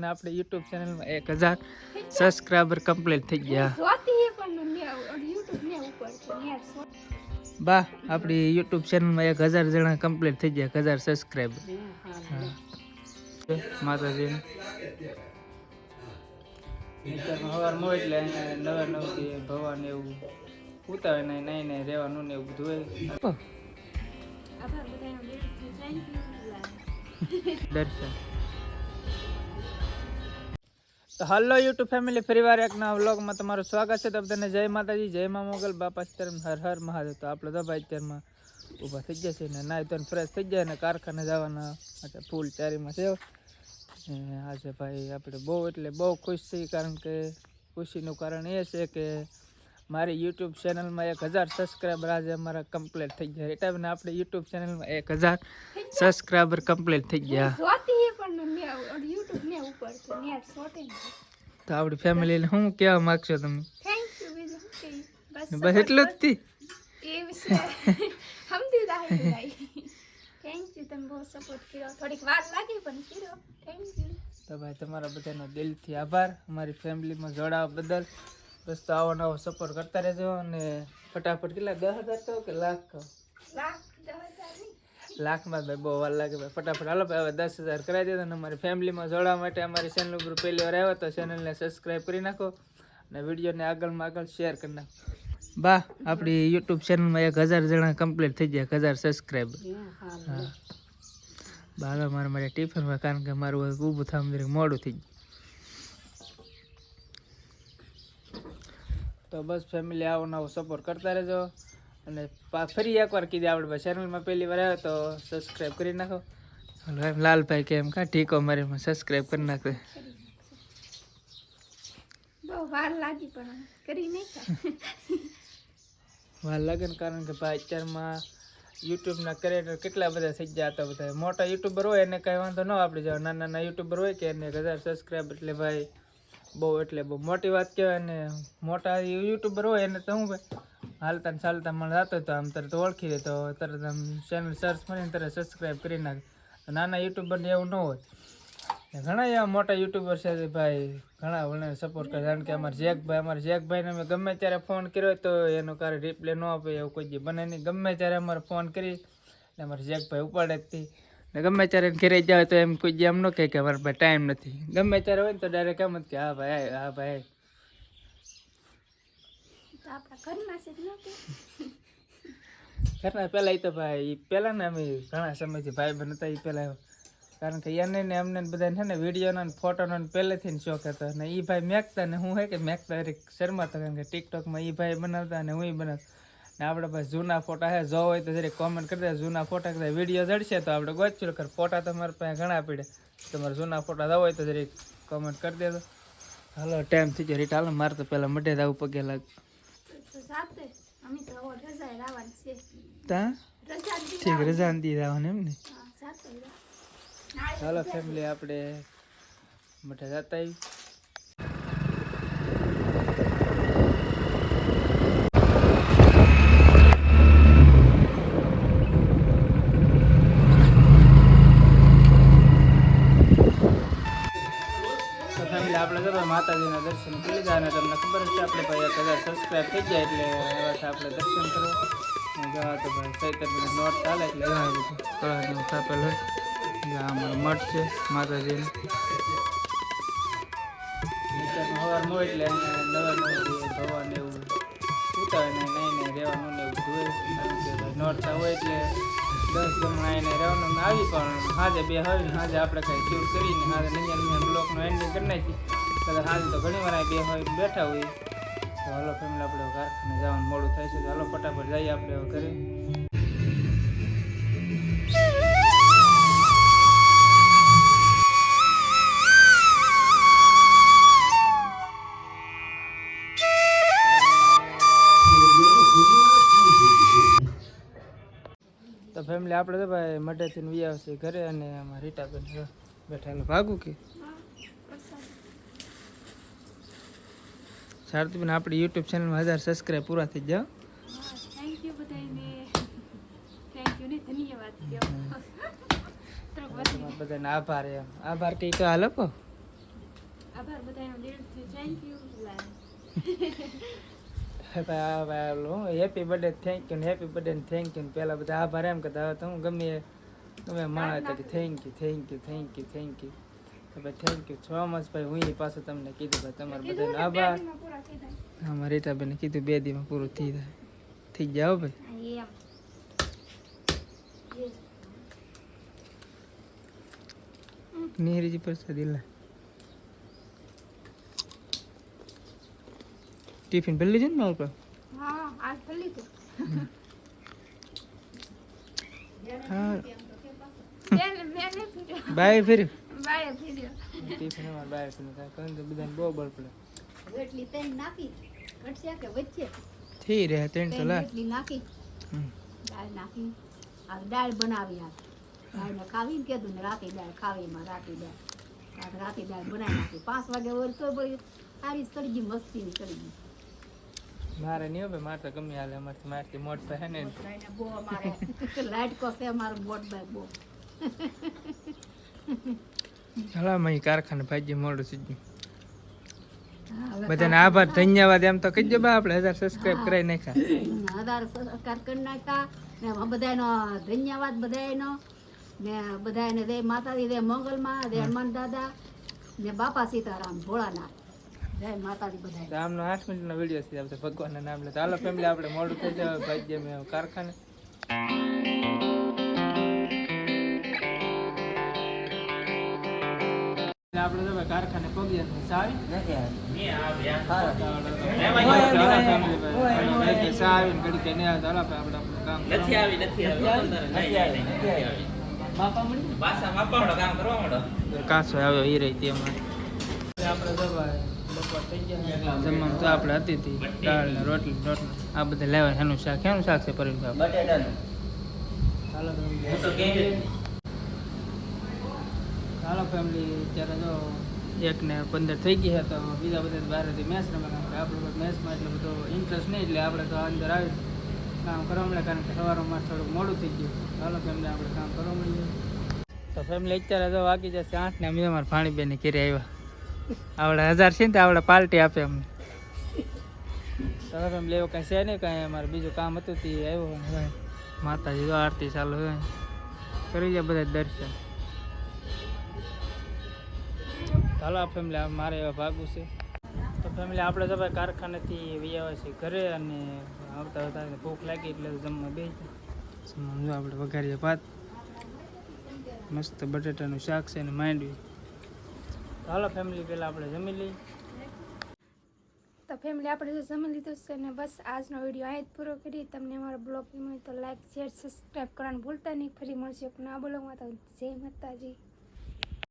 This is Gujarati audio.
ને આપણે YouTube ચેનલમાં 1000 સબસ્ક્રાઇબર કમ્પ્લીટ થઈ ગયા. બા આપણી YouTube ચેનલમાં 1000 જણા કમ્પ્લીટ થઈ ગયા. 1000 સબસ્ક્રાઇબર. માતાજી સવાર મો એટલે નવા નવથી ભગવાન એવું ઉતાવે નહીં રહેવાનું ને એવું બધું હોય. દર્શન તો હલો યુટ્યુબ ફેમિલી, ફરીવાર એક નવા વ્લોગમાં તમારું સ્વાગત છે. તો બધાને જય માતાજી, જય મા મોગલ, બાપા સીતારામ, હર હર મહાદેવ. તો આપણે તો ભાઈ અત્યારમાં ઊભા થઈ ગયા છે ને નાહી તો ફ્રેશ થઈ જાય ને કારખાને જવાના ફૂલ તૈયારીમાં છે. આજે ભાઈ આપણે બહુ એટલે બહુ ખુશ છીએ, કારણ કે ખુશીનું કારણ એ છે કે મારી યુટ્યુબ ચેનલમાં 1000 સબસ્ક્રાઈબર આજે અમારા કમ્પ્લીટ થઈ ગયા. એટલે ને આપણે યુટ્યુબ ચેનલમાં 1000 સબસ્ક્રાઈબર કમ્પ્લીટ થઈ ગયા. તો આપણી ફેમિલીને શું કહેવા માગશો તમે? બસ એટલું જ થી. તો ભાઈ તમારા બધાનો દિલથી આભાર અમારી ફેમિલીમાં જોડાવા બદલ. બસ તો આવો નવો સપોર્ટ કરતા રહેજો. અને ફટાફટ કેટલા 10,000 કહો કે લાખ કહો? લાખમાં ભાઈ બહુ વાર લાગે ભાઈ. ફટાફટ હાલો ભાઈ, હવે 10,000 કરાવી દેજો. અને અમારી ફેમિલીમાં જોડાવા માટે અમારી ચેનલ ઉપર પહેલી વાર આવ્યો તો ચેનલને સબસ્ક્રાઈબ કરી નાખો અને વિડીયોને આગળમાં આગળ શેર કરી નાખો. બા આપણી યુટ્યુબ ચેનલમાં 1000 જણા કમ્પ્લીટ થઈ ગયા. 1000 સબસ્ક્રાઈબર. હા બા મારે મારે ટિફિનમાં, કારણ કે મારું ઊભું થવા મોડું થઈ ગયું. તો બસ ફેમિલી આવો નવો સપોર્ટ કરતા રહેજો. અને ફરી એકવાર કીધે આપણે ચેનલમાં પહેલી વાર આવ્યો તો સબસ્ક્રાઈબ કરી નાખો. લાલભાઈ કે એમ કા ઠીકો મારી સબસ્ક્રાઈબ કરી નાખે. વાર લાગી પણ કરી નાખ્યા. વાર લાગે ને, કારણ કે ભાઈ અત્યારમાં યુટ્યુબના ક્રિએટર કેટલા બધા થઈ ગયા હતા. બધા મોટા યુટ્યુબર હોય એને કાંઈ વાંધો ન આપણી જાવ. નાના નાના યુટ્યુબર હોય કે એને 1000 સબસ્ક્રાઈબર એટલે ભાઈ બહુ મોટી વાત કહેવાય. ને મોટા યુટ્યુબર હોય એને તો શું ભાઈ હાલતા ને ચાલતા મને જતો તો આમ તરત ઓળખી દે, તો તરત આમ ચેનલ સર્ચ કરીને તરત સબસ્ક્રાઈબ કરી નાખે. નાના યુટ્યુબરને એવું ન હોય. ઘણા એવા મોટા યુટ્યુબર છે ભાઈ, ઘણા વળને સપોર્ટ કરે. કારણ કે અમારા જેકભાઈને અમે ગમે ત્યારે ફોન કર્યો તો એનો કારે રિપ્લે ન આપે એવું કોઈ બને નહીં. ગમે ત્યારે અમારે ફોન કરી એટલે અમારા જેકભાઈ ઉપાડે જ હતી. ને ગમે ત્યારે ઘરે જાય તો એમ કોઈ એમ ન કહે કે અમારા પાસે ટાઈમ નથી. ગમે ત્યારે હોય ને તો ડાયરેક્ટ એમ જ કે હા ભાઈ હા ભાઈ. ઘરના પહેલાં તો ભાઈ પહેલાં ને અમે ઘણા સમયથી ભાઈ બન હતા. એ પહેલાં કારણ કે એને ને અમને બધાને છે ને વિડીયોનો ને ફોટોનો પહેલેથી શોખ હતો. ને એ ભાઈ મેકતા ને હું હે કે મેકતા શરમાતો, કારણ કે ટિકટોકમાં એ ભાઈ બનાવતા અને હું બનાવતા. ને આપણે પાસે જૂના ફોટા હે, જો હોય તો જરીક કોમેન્ટ કરી દે. જૂના ફોટા કદાચ વિડીયો જડશે તો આપણે ગોચશું. કર ફોટા તમારા પાસે ઘણા પડે. તમારે જૂના ફોટા જવા હોય તો જરીક કોમેન્ટ કરી દેજો. હાલો ટાઈમ થઈ ગયો રીટ. હાલો મારે તો પહેલાં મઢે જવું પગે લાગ. ઠીક રજા દી જવાનું એમ ને. ચાલો ફેમિલી આપણે મઠે જતા આવી. તો ફેમિલી આપણે તો માતાજીના દર્શન કરી લીધા. અને તમને ખબર જ છે આપણે ભાઈ 1000 સબસ્ક્રાઈબ થઈ જાય એટલે એવા આપણે દર્શન કરવા જવા. તો ભાઈ ચૈતન્ય નોટ ચાલે એટલે ઘણા બધું કળાનું સ્થાપેલ હોય. અમારો મઠ છે માતાજીને. સવાર મો એટલે નવા નવથી ભગવાન એવું ઉતાવે નહીં રહેવાનું ને એવું બધું હોય. કારણ કે ભાઈ નોરતા હોય એટલે 10 જમણા એને રહેવાનું આવી. પણ હાજે બે હોય ને હાજે આપણે કંઈ શૂટ કરીને હાજે નહીં બ્લોકનો એન્ડિંગ કરી નાખી. કદાચ હાજે તો ઘણી વાર બે હોય બેઠા હોય. તો હાલો ફેમિલી આપણે કારખાને જવાનું મોડું થાય છે. તો હાલો ફટાફટ જઈએ આપણે ઘરે. તો ફેમિલી આપણે તો ભાઈ મઢેથી વી આવશે ઘરે. અને આમાં રીટાબેન બેઠા ભાગું કે સારતીબેન આપણી યુટ્યુબ ચેનલમાં 1000 સબસ્ક્રાઈબ પૂરા થઈ જાઓ. બધાને આભાર. એમ આભાર કઈ હાલ આપો. આભાર બધાનો દિલથી thank you happy birthday thank you ને હેપી બર્થડે ને થેન્ક યુ પહેલા બધા આભાર એમ કરતા હવે તો હું ગમે માણસ હતા કે thank you thank you thank you thank you ભાઈ થેન્ક યુ સો મચ ભાઈ હું પાછું તમને કીધું ભાઈ તમારા બધાનો આભાર હા મારી રીટાબેને કીધું 2 દીમાં પૂરું થઈ જાવ ભાઈ નીહરીજી પ્રસાદ લા ટિફિન ભરી લીધું ને મારું પર હા આજ ભરી લીધું હા બેન ફીડ્યો બાય ફેર બાય ફીડ્યો ટિફિન અમારે બાય ફેર કારણ કે બધાને બહુ બળ પડે એટલી તેલ નાખી ઘટશે કે વચ્ચે થઈ રહ્યા 300 લા એટલી નાખી દાળ નાખી આ દાળ બનાવી આ દાળને ખાવીને કીધું ને રાતે દાળ ખાવીમાં રાતે દાળ બનાવી નાખી 5 વાગે ઓર તો બળી સારી સળગી મસ્તીની સળગી મારે નહીં હવે મારે તો ગમે હાલે મારથી મોટ પાસે ને બહુ અમારે લાઈટ કોસે અમારો મોટ બાય બહુ હલા મય કારખાને ભાજી મોડું સીધું બધાને આભાર ધન્યવાદ એમ તો કહીજો બા આપણે 1000 સબસ્ક્રાઇબ કરાવી નાખ્યા 1000 સબસ્ક્રાઇબ કરી નાખ્યા ને બધાનો ધન્યવાદ બધાનો ને બધાને દે માતાજી દે મંગલમાં દે હનુમાન દાદા ને બાપા સીતારામ ભોળાનાથ જય માતાજી બધા રામનો 8 મિનિટનો વિડિયો છે આપણે ભગવાનના નામ લેતા હાલો ફેમિલી આપણે મોડું થઈ જાય ભાઈ મેં કારખાને આપણે તો કારખાને પગ્યા સાવી નથી આવી સાવી ઘડી કે નહીં આવતા આપણે આપણું કામ નથી આવી બાપા મળી પાછા બાપા કામ કરવા માંડો કાસો આવ્યો ઈ રહી તેમાં આપણે દવા બપોર થઈ ગયા જમવાનું તો આપણે હતી હતી દાળ ને રોટલી આ બધા લેવા એનું શાક છે પરિણ બટેટાનું હાલો ફેમિલી અત્યારે જો 1 ને 15 થઈ ગઈ છે તો બીજા બધા બહારથી મેચ રમે કારણ કે આપણે મેચમાં એટલો બધો ઇન્ટરેસ્ટ નહીં એટલે આપણે તો અંદર આવી કામ કરવા મળે કારણ કે સવારમાં થોડુંક મોડું થઈ ગયું હાલો ફેમિલી આપણે કામ કરવા મળીએ તો ફેમિલી અત્યારે તો વાગી જશે 8 ને અમે અમારા ભાણીબેન ઘરે આવ્યા આવડે 1000 છે ને તો આવડે પાર્ટી આપે અમને તો ફેમિલી એવું કાંઈ છે નહીં કાંઈ અમારે બીજું કામ હતું તે આવ્યો માતાજી તો આરતી ચાલુ હોય કરી જાય બધા દર્શન હાલો ફેમિલી મારે એવા ભાગવું છે તો ફેમિલી આપણે તો ભાઈ કારખાનેથી આવ્યા છીએ ઘરે અને આવતા આવતા ભૂખ લાગી એટલે જમવા બેસી જમવાનું આપણે વઘારીએ ભાત મસ્ત બટેટાનું શાક છે અને માંડવી હાલો ફેમિલી પહેલાં આપણે જમી લઈએ તો ફેમિલી આપણે જો જમી લીધું છે ને બસ આજનો વિડીયો અહીં જ પૂરો કરી તમને અમારો બ્લોગ ગમ્યો તો લાઈક શેર સબસ્ક્રાઈબ કરવાનું ભૂલતા નહીં ફરી મળશે એક નવા બ્લોગમાં તો જય માતાજી